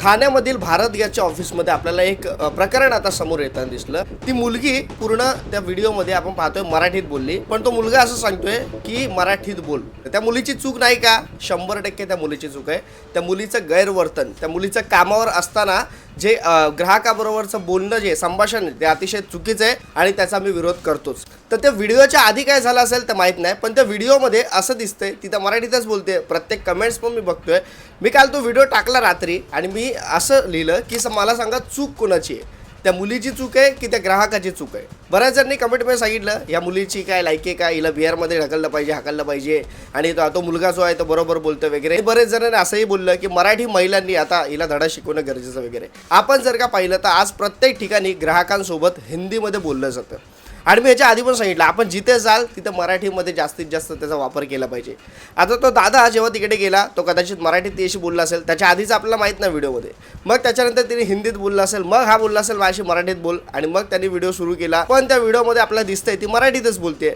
ठाण्यामधील भारत गॅसच्या ऑफिसमध्ये आपल्याला एक प्रकरण आता समोर येताना दिसलं। ती मुलगी पूर्ण त्या व्हिडिओमध्ये आपण पाहतोय मराठीत बोलली, पण तो मुलगा असं सांगतोय की मराठीत बोल। त्या मुलीची चूक नाही का? 100% त्या मुलीची चूक आहे। त्या मुलीचं गैरवर्तन, त्या मुलीचं कामावर असताना जे ग्राहकाबरोबरचं बोलणं, जे संभाषण ते अतिशय चुकीचं आहे आणि त्याचा मी विरोध करतोच। तर त्या व्हिडिओच्या आधी काय झालं असेल तर माहीत नाही, पण त्या व्हिडिओमध्ये असं दिसतंय ती तर मराठीतच बोलते। प्रत्येक कमेंट्स पण मी बघतोय। मी काल तो व्हिडिओ टाकला रात्री आणि मी असं लिहिलं की मला सांगा चूक कोणाची आहे? त्या मुलीची चूक आहे की त्या ग्राहकाची चूक आहे? बऱ्याच जणांनी कमेंटमध्ये सांगितलं या मुलीची काय लायकी आहे का, हिला बिहारमध्ये ढकललं पाहिजे, हाकललं पाहिजे आणि तो मुलगा जो आहे तो बरोबर बोलतो वगैरे। बरेच जणांनी असंही बोललं की मराठी महिलांनी आता हिला धडा शिकवणं गरजेचं वगैरे। आपण जर का पाहिलं तर आज प्रत्येक ठिकाणी ग्राहकांसोबत हिंदीमध्ये बोललं जातं आणि मी याच्या आधी पण सांगितलं आपण जिथे जाल तिथे मराठीमध्ये जास्तीत जास्त त्याचा वापर केला पाहिजे। आता तो दादा जेव्हा तिकडे गेला तो कदाचित मराठीत तिशी बोलला असेल, त्याच्या आधीच आपल्याला माहीत नाही व्हिडिओमध्ये। मग त्याच्यानंतर तिने हिंदीत बोलला असेल, मग हा बोलला असेल माझ्याशी मराठीत बोल आणि मग त्यांनी व्हिडिओ सुरू केला। पण त्या व्हिडिओमध्ये आपल्याला दिसतंय ती मराठीतच बोलते।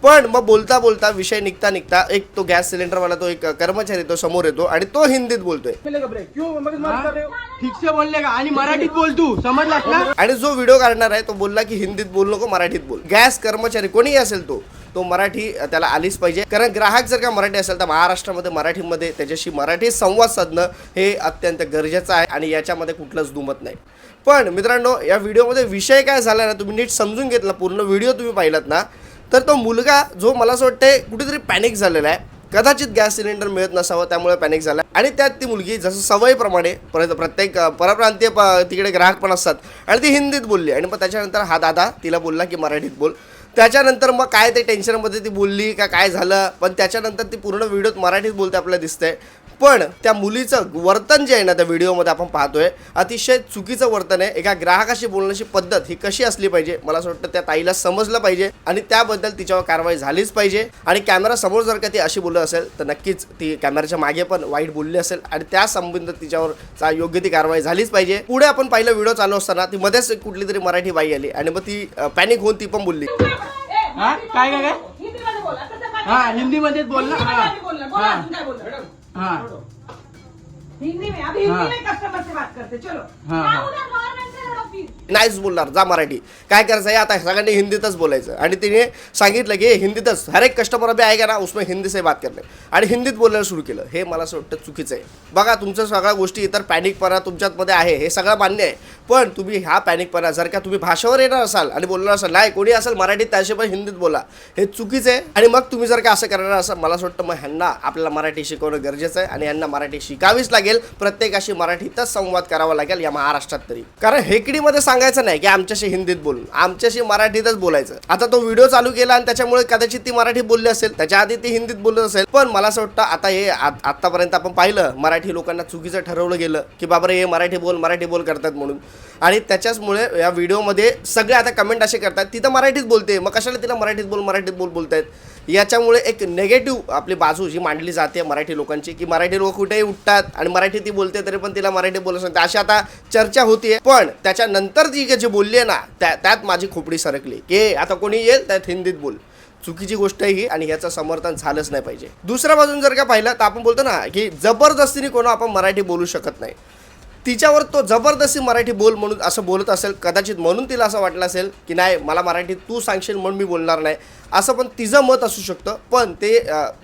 पण मग बोलता बोलता विषय निघता निघता एक तो गॅस सिलेंडरवाला तो एक कर्मचारी तो समोर येतो आणि तो हिंदीत बोलतोय। ठीक से बोलने का आणि मराठीत बोल, तू समजलास ना? आणि जो व्हिडिओ काढणार आहे तो बोलला की हिंदीत बोल नको, मराठीत बोल। गॅस कर्मचारी कोणीही असेल तो मराठी त्याला आलीच पाहिजे, कारण ग्राहक जर का मराठी असेल तर महाराष्ट्रामध्ये मराठीमध्ये त्याच्याशी मराठी संवाद साधणं हे अत्यंत गरजेचं आहे आणि याच्यामध्ये कुठलंच दुमत नाही। पण मित्रांनो, या व्हिडिओमध्ये विषय काय झाला ना, तुम्ही नीट समजून घेतला, पूर्ण व्हिडिओ तुम्ही पाहिलात ना, तर तो मुलगा जो मला असं वाटतंय कुठेतरी पॅनिक झालेला आहे। कदाचित गॅस सिलेंडर मिळत नसावं त्यामुळे पॅनिक झाला आणि त्यात ती मुलगी जसं सवयीप्रमाणे प्रत्येक परप्रांतीय तिकडे ग्राहक पण असतात आणि ती हिंदीत बोलली आणि मग त्याच्यानंतर हा दादा तिला बोलला की मराठीत बोल। त्याच्यानंतर मग काय ते टेन्शनमध्ये ती बोलली का काय झालं, पण त्याच्यानंतर ती पूर्ण व्हिडिओत मराठीत बोलते आपल्याला दिसतंय। पण त्या मुलीचं वर्तन जे आहे ना त्या व्हिडिओमध्ये आपण पाहतोय अतिशय चुकीचं वर्तन आहे। एका ग्राहकाशी बोलण्याची पद्धत ही कशी असली पाहिजे मला असं वाटतं त्या ताईला समजलं पाहिजे आणि त्याबद्दल तिच्यावर कारवाई झालीच पाहिजे। आणि कॅमेरा समोर जर का ती अशी बोलत असेल तर नक्कीच ती कॅमेऱ्याच्या मागे पण वाईट बोलली असेल आणि त्या संबंधित तिच्यावर योग्य ती कारवाई झालीच पाहिजे। पुढे आपण पाहिलं व्हिडिओ चालू असताना ती मध्येच कुठली तरी मराठी बाई आली आणि मग ती पॅनिक होऊन ती पण बोलली। हा काय काय हिंदी मध्येच बोल ना। हिंदी में अभी हिंदी में कस्टमर से बात करते चलो। नाहीच बोलणार, जा मराठी काय करायचं आहे आता सगळ्यांनी हिंदीतच बोलायचं। आणि तिने सांगितलं की हिंदीतच हर एक कस्टमर अभी आएगा ना उसमें हिंदी से बात करणे आणि हिंदीत बोलायला सुरू केलं। हे मला असं वाटतं चुकीचं आहे। बघा तुमच्या सगळ्या गोष्टी इतर पॅनिकपणा तुमच्यामध्ये आहे हे सगळं मान्य आहे, पण तुम्ही हा पॅनिकपणा जर का तुम्ही भाषेवर येणार असाल आणि बोलणार असाल नाही कोणी असेल मराठीत त्याशी पण हिंदीत बोला, हे चुकीचं आहे। आणि मग तुम्ही जर का असं करणार असाल मला असं वाटतं मग ह्यांना आपल्याला मराठी शिकवणं गरजेचं आहे आणि यांना मराठी शिकावीच लागेल। प्रत्येकाशी मराठीतच संवाद करावा लागेल या महाराष्ट्रात तरी, कारण हेकडीमध्ये सांगायचं नाही की आमच्याशी हिंदीत बोलून, आमच्याशी मराठीतच बोलायचं। आता तो व्हिडिओ चालू केला आणि त्याच्यामुळे कदाचित ती मराठी बोलली असेल, त्याच्या आधी ती हिंदीत बोलत असेल, पण मला असं वाटतं आता हे आतापर्यंत आपण पाहिलं मराठी लोकांना चुकीचं ठरवलं गेलं की बाबा हे मराठी बोल करतात म्हणून। आणि त्याच्याचमुळे या व्हिडिओमध्ये सगळे आता कमेंट असे करतात ती तर मराठीत बोलते मग कशाला तिला मराठीत बोल बोलतायत। याच्यामुळे एक नेगेटिव्ह आपली बाजू जी मांडली जाते मराठी लोकांची की मराठी लोक कुठेही उठतात आणि मराठी ती बोलते तरी पण तिला मराठी बोलू शकते, अशी आता चर्चा होतीये। पण त्याच्यानंतर ती जी बोलली आहे ना त्यात माझी खोपडी सरकली की आता कोणी येईल त्यात हिंदीत बोल। चुकीची गोष्ट आहे ही आणि याचं समर्थन झालंच नाही पाहिजे। दुसऱ्या बाजून जर का पाहिलं तर आपण बोलतो ना की जबरदस्तीने कोणा आपण मराठी बोलू शकत नाही, तिच्यावर तो जबरदस्ती मराठी बोल म्हणून असं बोलत असेल, कदाचित म्हणून तिला असं वाटलं असेल की नाही मला मराठी तू सांगशील म्हणून मी बोलणार नाही, असं पण तिचं मत असू शकतं। पण ते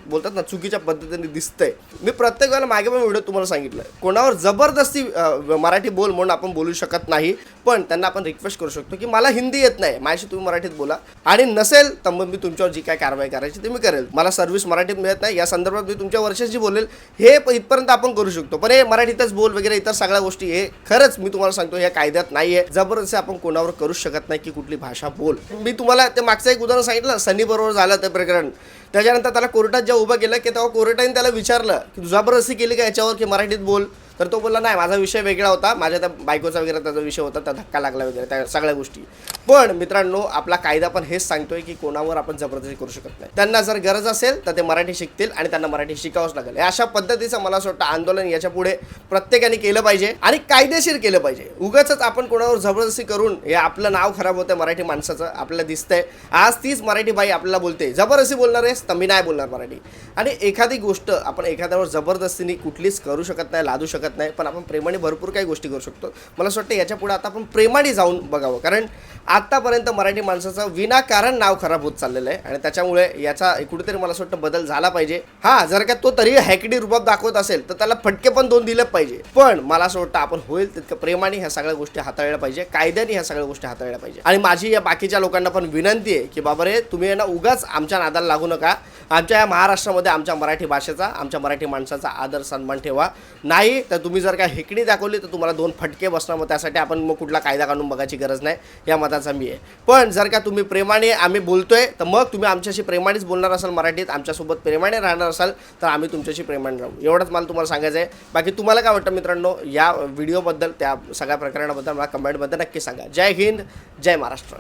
बोलतात ना चुकीच्या पद्धतीने दिसतंय। मी प्रत्येक वेळेला मागे पण व्हिडिओ तुम्हाला सांगितलं कोणावर जबरदस्ती मराठी बोल म्हणून आपण बोलू शकत नाही, पण त्यांना आपण रिक्वेस्ट करू शकतो की मला हिंदी येत नाही माझ्याशी तुम्ही मराठीत बोला आणि नसेल तर मग मी तुमच्यावर जी काय कारवाई करायची ते मी करेल। मला सर्व्हिस मराठीत मिळत नाही या संदर्भात मी तुमच्या वर्षाची बोलेल, हे इथपर्यंत आपण करू शकतो। पण हे मराठीतच बोल वगैरे इतर सगळ्या गोष्टी हे खरंच मी तुम्हाला सांगतो या कायद्यात नाही आहे। जबरदस्ती आपण कोणावर करू शकत नाही की कुठली भाषा बोल। मी तुम्हाला ते मागचं एक उदाहरण सांगितलं सनी बरोबर झालं ते प्रकरण, त्याच्यानंतर त्याला कोर्टात जेव्हा उभं केलं की तेव्हा कोर्टाने त्याला विचारलं की तू जबरदस्ती केली का याच्यावर की मराठीत बोल, तर तो बोलला नाही माझा विषय वेगळा होता, माझ्या त्या बायकोचा वगैरे त्याचा विषय होता, त्या धक्का लागला वगैरे त्या सगळ्या गोष्टी। पण मित्रांनो आपला कायदा पण हेच सांगतोय की कोणावर आपण जबरदस्ती करू शकत नाही. त्यांना जर गरज असेल तर ते मराठी शिकतील आणि त्यांना मराठी शिकावंच लागेल. अशा पद्धतीचं मला असं वाटतं आंदोलन याच्या पुढे प्रत्येकाने केलं पाहिजे आणि कायदेशीर केलं पाहिजे. उगाचच आपण कोणावर जबरदस्ती करून हे आपलं नाव खराब होतं मराठी माणसाचं आपल्याला दिसतंय. आज तीच मराठी बाई आपल्याला बोलते जबरदस्ती बोलणार आहेस तर मी नाही बोलणार मराठी. आणि एखादी गोष्ट आपण एखाद्यावर जबरदस्तीने कुठलीच करू शकत नाही, लादू शकत नाही, पण आपण प्रेमाने भरपूर काही गोष्टी करू शकतो. मला असं वाटतं याच्या पुढे आता आपण प्रेमाने जाऊन बघावं, कारण आत्तापर्यंत मराठी माणसाचं विनाकारण नाव खराब होत चाललेलं आहे आणि त्याच्यामुळे याचा कुठेतरी मला असं वाटतं बदल झाला पाहिजे. हा जर का तो तरी हॅकडी रूपात दाखवत असेल तर त्याला फटके पण 2 दिले पाहिजे. पण मला असं वाटतं आपण होईल तितकं प्रेमाने ह्या सगळ्या गोष्टी हाताळल्या पाहिजे, कायद्याने ह्या सगळ्या गोष्टी हाताळल्या पाहिजे. आणि माझी या बाकीच्या लोकांना पण विनंती आहे की बाबा रे तुम्ही ना उगाच आमच्या नादाला लागू नका. आमच्या या महाराष्ट्रामध्ये आमच्या मराठी भाषेचा आमच्या मराठी माणसाचा आदर सन्मान ठेवा. नाही तर तुम्ही जर का हेकडी दाखवली तर तुम्हाला 2 फटके बसणार. मग त्यासाठी आपण मग कुठला कायदा काढून बघायची गरज नाही, या मताचा मी आहे. पण जर का तुम्ही प्रेमाने आम्ही बोलतोय तर मग तुम्ही आमच्याशी प्रेमानेच बोलणार असाल, मराठीत आमच्यासोबत प्रेमाने राहणार असाल तर आम्ही तुमच्याशी प्रेमाने राहू. एवढंच मला तुम्हाला सांगायचं आहे. बाकी तुम्हाला काय वाटतं मित्रांनो या व्हिडिओबद्दल, त्या सगळ्या प्रकरणाबद्दल मला कमेंटमध्ये नक्की सांगा. जय हिंद, जय महाराष्ट्र.